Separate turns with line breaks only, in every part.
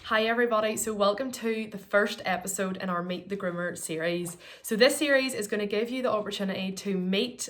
Hi everybody, so welcome to the first episode in our Meet the Groomer series. So this series is going to give you the opportunity to meet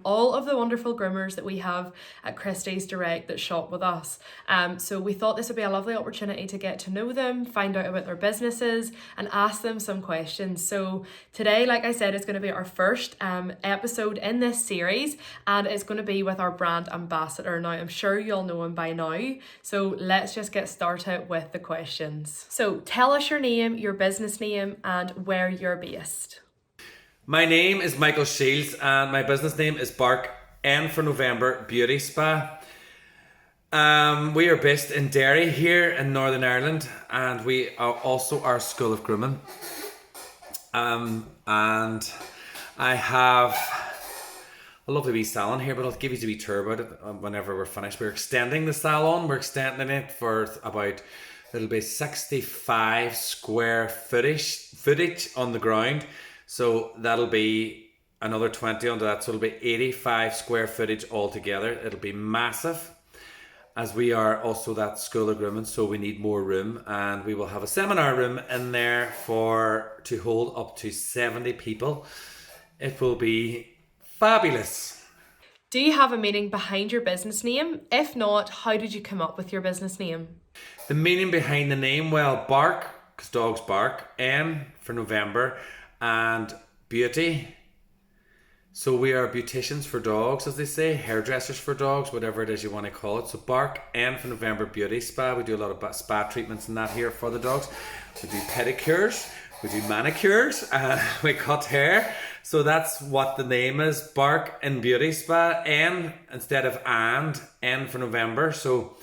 all of the wonderful groomers that we have at Christies Direct that shop with us. So we thought this would be a lovely opportunity to get to know them, find out about their businesses and ask them some questions. So today, like I said, is going to be our first episode in this series, and it's going to be with our brand ambassador. Now, I'm sure you all know him by now, so let's just get started with the questions. So tell us your name, your business name, and where you're based.
My name is Michael Shiels and my business name is Bark N for November Beauty Spa. We are based in Derry here in Northern Ireland, and we are also our School of Grooming. And I have a lovely wee salon here, but I'll give you a wee tour about it whenever we're finished. We're extending the salon. We're extending it for about, it'll be 65 square footage on the ground. So that'll be another 20 onto that. So it'll be 85 square footage altogether. It'll be massive, as we are also that School of Grooming, so we need more room, and we will have a seminar room in there to hold up to 70 people. It will be fabulous.
Do you have a meaning behind your business name? If not, how did you come up with your business name?
The meaning behind the name, well, Bark, because dogs bark, N for November, and beauty. So we are beauticians for dogs, as they say, hairdressers for dogs, whatever it is you want to call it. So Bark N for November Beauty Spa. We do a lot of spa treatments and that here for the dogs. We do pedicures, we do manicures, we cut hair. So that's what the name is, Bark and Beauty Spa. N instead of and, N for November. So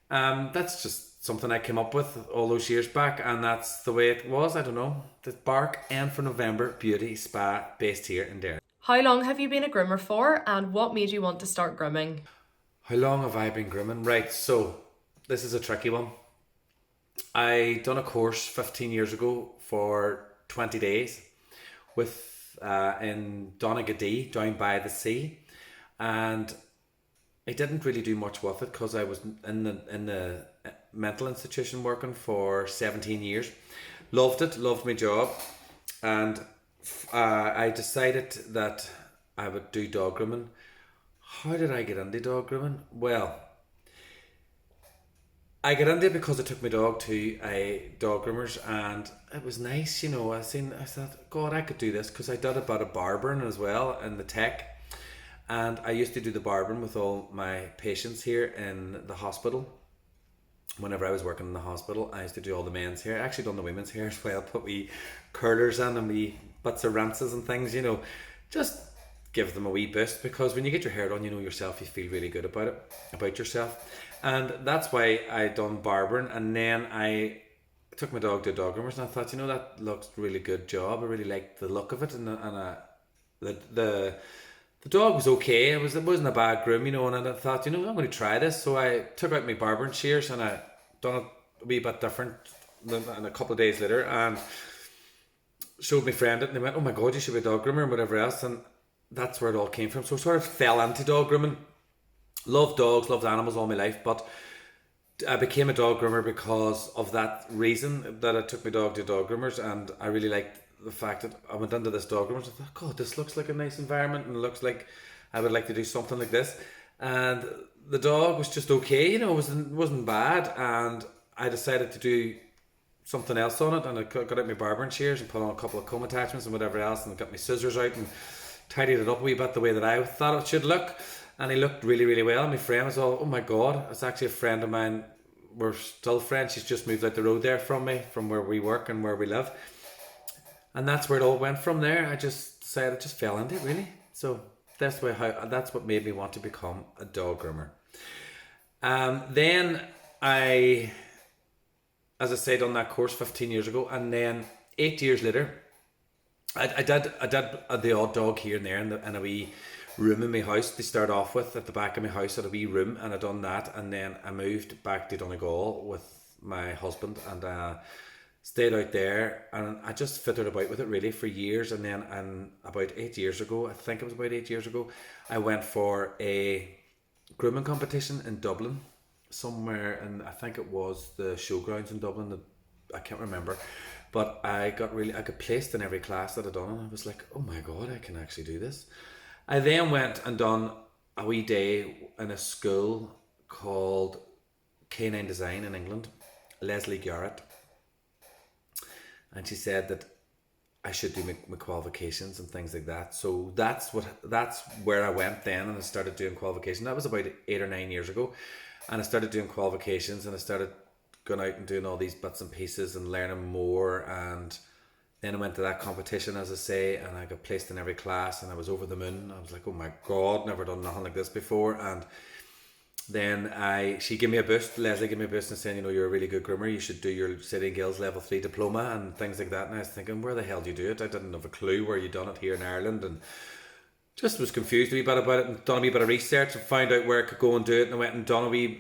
that's just something I came up with all those years back, and that's the way it was. I don't know. The Bark N for November Beauty Spa based here in Derry.
How long have you been a groomer for, and what made you want to start grooming?
How long have I been grooming? Right, so this is a tricky one. I done a course 15 years ago for 20 days with in Donegal down by the sea, and I didn't really do much with it because I was in the mental institution working for 17 years. Loved it, loved my job, and I decided that I would do dog grooming. How did I get into dog grooming? Well, I got into it because I took my dog to a dog groomer's, and it was nice, you know. I thought, God, I could do this, because I did a bit of barbering as well in the tech, and I used to do the barbering with all my patients here in the hospital. Whenever I was working in the hospital, I used to do all the men's hair. I actually done the women's hair as well, put wee curlers in and wee bits of rinses and things, you know, just give them a wee boost, because when you get your hair done, you know yourself, you feel really good about it, about yourself. And that's why I done barbering, and then I took my dog to dog groomers, and I thought, you know, that looks a really good job. I really liked the look of it, and the dog was okay. It wasn't a bad groom, you know, and I thought, you know, I'm going to try this. So I took out my barbering shears and I done it a wee bit different and a couple of days later, and showed my friend it, and they went, oh my God, you should be a dog groomer and whatever else. And that's where it all came from. So I sort of fell into dog grooming. Loved dogs, loved animals all my life, but I became a dog groomer because of that reason, that I took my dog to dog groomers, and I really liked the fact that I went into this dog room and I thought, God, this looks like a nice environment, and it looks like I would like to do something like this. And the dog was just okay, you know, it wasn't bad, and I decided to do something else on it, and I got out my barbering shears and put on a couple of comb attachments and whatever else, and got my scissors out and tidied it up a wee bit the way that I thought it should look, and he looked really, really well. And my friend was all, oh my God, it's actually a friend of mine, we're still friends, she's just moved out the road there from me, from where we work and where we live. And that's where it all went from there. I just decided, I just fell into it, really. So that's what made me want to become a dog groomer. Then I, as I said, on that course 15 years ago, and then 8 years later, I did the odd dog here and there in a wee room in my house. They start off with at the back of my house at a wee room, and I done that, and then I moved back to Donegal with my husband, and stayed out there, and I just fitted about with it really for years. And then about 8 years ago, I think it was about 8 years ago, I went for a grooming competition in Dublin, somewhere, and I think it was the showgrounds in Dublin, I can't remember, but I got placed in every class that I'd done, and I was like, oh my god, I can actually do this. I then went and done a wee day in a school called Canine Design in England, Leslie Garrett, and she said that I should do my qualifications and things like that. So that's where I went then, and I started doing qualifications. That was about 8 or 9 years ago, and I started doing qualifications, and I started going out and doing all these bits and pieces and learning more. And then I went to that competition, as I say, and I got placed in every class, and I was over the moon. I was like, oh my god, never done nothing like this before. And then she gave me a boost. Leslie gave me a boost and saying, you're a really good groomer. You should do your City and Guilds level 3 diploma and things like that. And I was thinking, where the hell do you do it? I didn't have a clue where you done it here in Ireland, and just was confused a wee bit about it, and done a wee bit of research and found out where I could go and do it. And I went and done a wee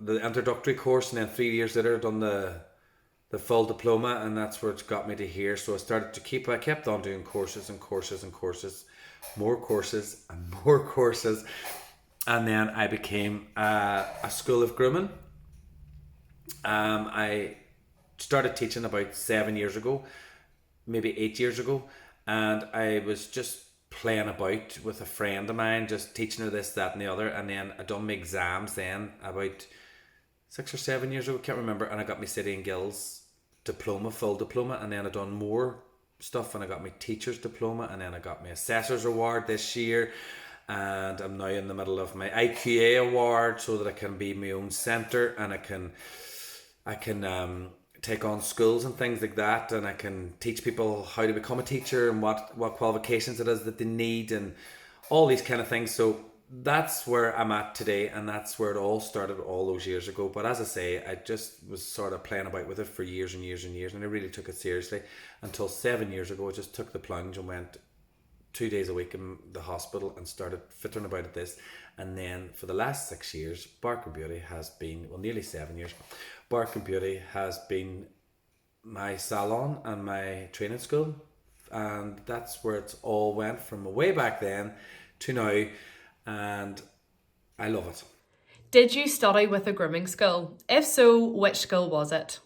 the introductory course, and then 3 years later done the full diploma, and that's where it got me to here. So I kept on doing courses and courses and courses, more courses and more courses. And then I became a school of grooming. I started teaching about 7 years ago, maybe 8 years ago, and I was just playing about with a friend of mine, just teaching her this, that, and the other. And then I done my exams then about 6 or 7 years ago, can't remember, and I got my City and Guilds diploma, full diploma, and then I done more stuff, and I got my teacher's diploma, and then I got my assessor's award this year. And I'm now in the middle of my IQA award, so that I can be my own centre, and I can take on schools and things like that, and I can teach people how to become a teacher and what qualifications it is that they need and all these kind of things. So that's where I'm at today, and that's where it all started all those years ago. But as I say, I just was sort of playing about with it for years and years and years, and I really took it seriously until 7 years ago. I just took the plunge and went 2 days a week in the hospital and started fittering about at this. And then for the last 6 years, Bark and Beauty has been, well, nearly 7 years, Bark and Beauty has been my salon and my training school. And that's where it's all went from way back then to now. And I love it.
Did you study with a grooming school? If so, which school was it?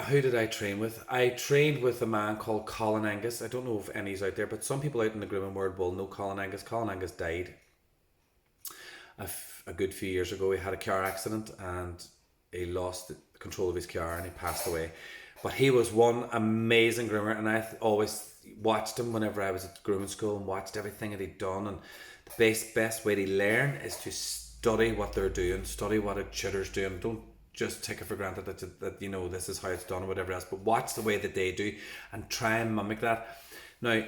Who did I train with? I trained with a man called Colin Angus. I don't know if any's out there, but some people out in the grooming world will know Colin Angus. Colin Angus died a good few years ago. He had a car accident and he lost control of his car and he passed away. But he was one amazing groomer, and I always watched him whenever I was at grooming school and watched everything that he'd done. And the best way to learn is to study what they're doing, study what a tutor's doing. Don't just take it for granted that this is how it's done or whatever else, but watch the way that they do and try and mimic that. Now,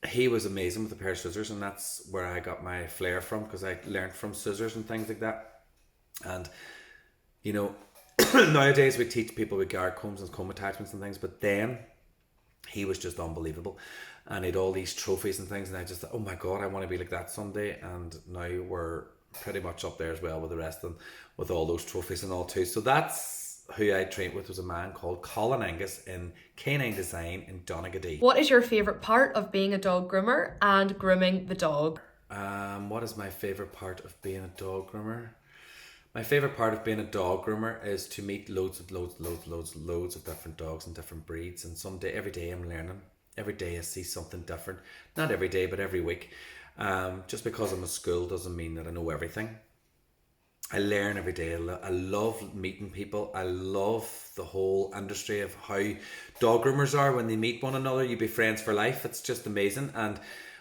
he was amazing with a pair of scissors, and that's where I got my flair from, because I learned from scissors and things like that. And nowadays we teach people with guard combs and comb attachments and things, but then he was just unbelievable, and he had all these trophies and things, and I just thought, oh my god, I want to be like that someday. And now we're pretty much up there as well with the rest of them, with all those trophies and all too. So that's who I trained with, was a man called Colin Angus in Canine Design in Donegal.
What is your favourite part of being a dog groomer and grooming the dog?
What is my favourite part of being a dog groomer? My favourite part of being a dog groomer is to meet loads of different dogs and different breeds. And every day I'm learning. Every day I see something different. Not every day, but every week. Just because I'm a school doesn't mean that I know everything. I learn every day. I love meeting people. I love the whole industry of how dog groomers are. When they meet one another, you be friends for life. It's just amazing. And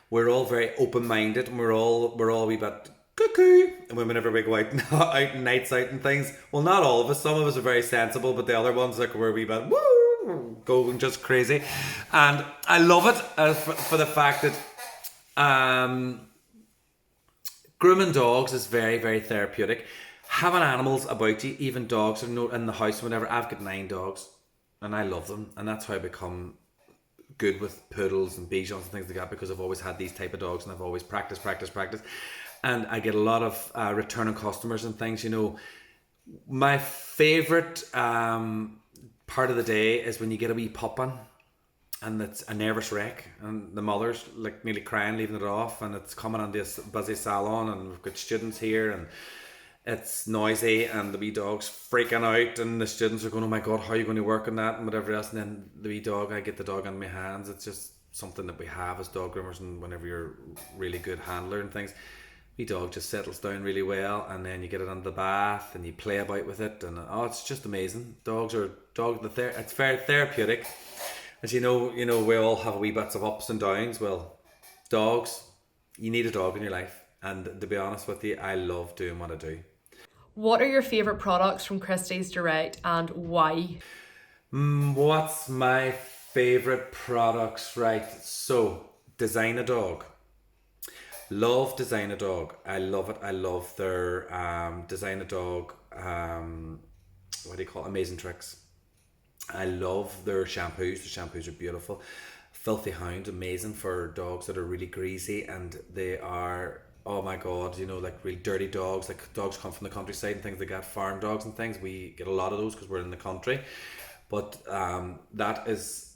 we're all very open-minded, and we're all a wee bit cuckoo. And whenever we go out nights out and things, well, not all of us. Some of us are very sensible, but the other ones, like, we're a wee bit going just crazy. And I love it for the fact that grooming dogs is very, very therapeutic. Having animals about you, even dogs in the house, whenever I've got 9 dogs, and I love them, and that's how I become good with poodles and Bichons and things like that, because I've always had these type of dogs, and I've always practiced, and I get a lot of returning customers and things. My favourite part of the day is when you get a wee pup on, and it's a nervous wreck, and the mother's like nearly crying leaving it off, and it's coming on this busy salon, and we've got students here, and it's noisy and the wee dog's freaking out and the students are going, oh my god, how are you going to work on that and whatever else, and then the wee dog, I get the dog in my hands. It's just something that we have as dog groomers, and whenever you're really good handler and things, wee dog just settles down really well, and then you get it under the bath and you play about with it, and it's just amazing. It's very therapeutic. As you know, we all have wee bits of ups and downs. Well, dogs, you need a dog in your life, and to be honest with you, I love doing what I do.
What are your favourite products from Christies Direct and why?
What's my favourite products? Right, so Design a Dog. Love Design a Dog. I love it. I love their Design a Dog, what do you call it? Amazing Tricks. I love their shampoos. The shampoos are beautiful. Filthy Hound, amazing for dogs that are really greasy, and they are, oh my god, like really dirty dogs, like dogs come from the countryside and things like that, farm dogs and things. We get a lot of those because we're in the country. But that is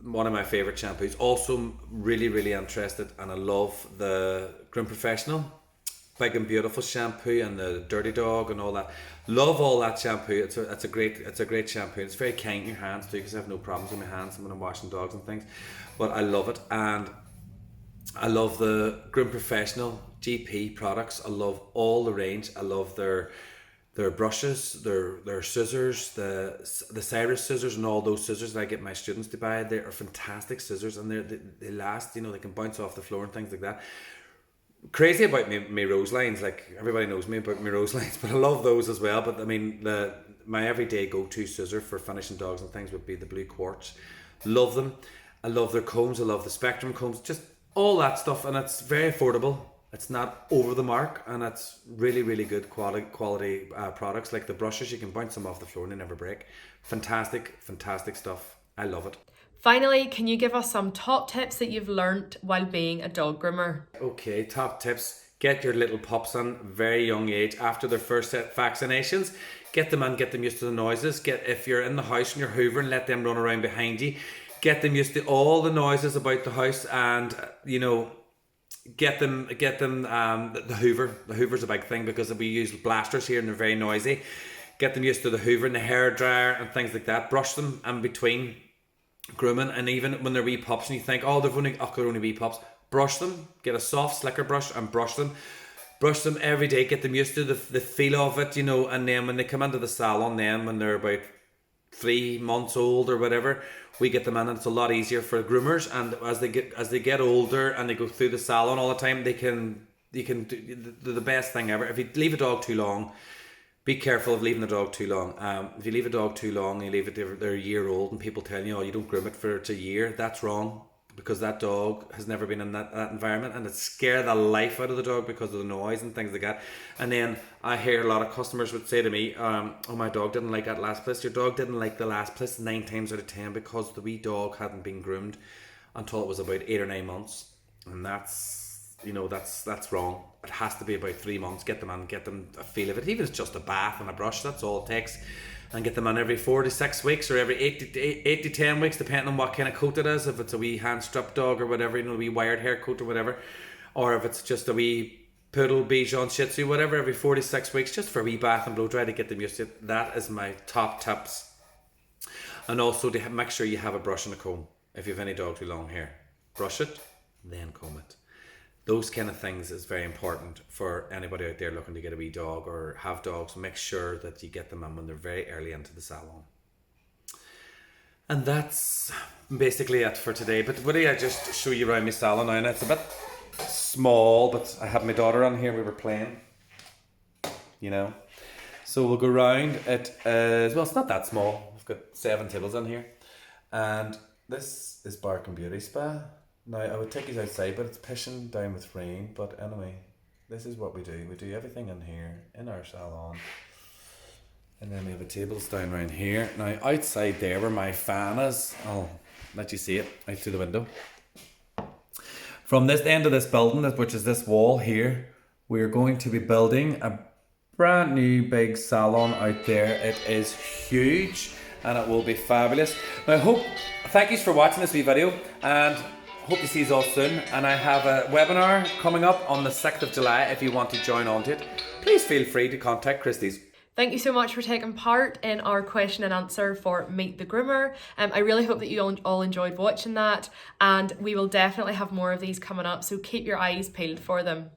one of my favourite shampoos. Also really, really interested, and I love the Groom Professional Big and Beautiful shampoo and the Dirty Dog and all that. Love all that shampoo. It's a great shampoo. It's very kind in your hands too, because I have no problems with my hands when I'm washing dogs and things. But I love it, and I love the Groom Professional GP products. I love all the range. I love their brushes, their scissors, the Cyrus scissors, and all those scissors that I get my students to buy. They are fantastic scissors, and they last. They can bounce off the floor and things like that. Crazy about me rose lines, like everybody knows me about my rose lines, but I love those as well. But I mean, my everyday go-to scissor for finishing dogs and things would be the Blue Quartz. Love them. I love their combs. I love the Spectrum combs. Just all that stuff, and it's very affordable. It's not over the mark, and it's really, really good quality products. Like the brushes, you can bounce them off the floor and they never break. Fantastic stuff. I love it.
Finally, can you give us some top tips that you've learnt while being a dog groomer?
Okay, top tips. Get your little pups on very young age after their first set vaccinations. Get them used to the noises. If you're in the house and you're hoovering, let them run around behind you. Get them used to all the noises about the house, and get them the Hoover. The Hoover's a big thing because we use blasters here and they're very noisy. Get them used to the Hoover and the hairdryer and things like that. Brush them in between grooming, and even when they're wee pups and you think, oh, they're only wee pups, brush them. Get a soft slicker brush and brush them every day. Get them used to the feel of it, and then when they come into the salon, then when they're about 3 months old or whatever, we get them in, and it's a lot easier for groomers. And as they get older and they go through the salon all the time, they can do the best thing ever. If you leave a dog too long, be careful of leaving the dog too long. If you leave a dog too long and you leave it, they're a year old, and people tell you, oh, you don't groom it for it's a year, that's wrong, because that dog has never been in that environment, and it scared the life out of the dog because of the noise and things like that. And then I hear a lot of customers would say to me, oh, my dog didn't like that last place. Your dog didn't like the last place 9 times out of 10 because the wee dog hadn't been groomed until it was about 8 or 9 months, and that's wrong. It has to be about 3 months. Get them in, get them a feel of it. Even if it's just a bath and a brush, that's all it takes. And get them in every 4 to 6 weeks, or every 8 to 10 weeks, depending on what kind of coat it is. If it's a wee hand strip dog or whatever, a wee wired hair coat or whatever, or if it's just a wee poodle, Bichon, Shih Tzu, whatever, every 4 to 6 weeks, just for a wee bath and blow dry to get them used to it. That is my top tips. And also to make sure you have a brush and a comb. If you have any dog with long hair, brush it, then comb it. Those kind of things is very important for anybody out there looking to get a wee dog or have dogs. Make sure that you get them in when they're very early into the salon. And that's basically it for today. But would I just show you around my salon now? And it's a bit small, but I had my daughter on here. We were playing, So we'll go round. It is, well, it's not that small. We've got 7 tables in here. And this is Bark and Beauty Spa. Now, I would take you outside, but it's pissing down with rain. But anyway, this is what we do. We do everything in here, in our salon. And then we have a tables down around here. Now, outside there where my fan is, I'll let you see it out through the window. From this end of this building, which is this wall here, we're going to be building a brand new big salon out there. It is huge, and it will be fabulous. Now, thank you for watching this wee video, and hope to see you all soon. And I have a webinar coming up on the 6th of July if you want to join on to it. please feel free to contact Christies.
Thank you so much for taking part in our question and answer for Meet the Groomer. I really hope that you all enjoyed watching that, and we will definitely have more of these coming up, so keep your eyes peeled for them.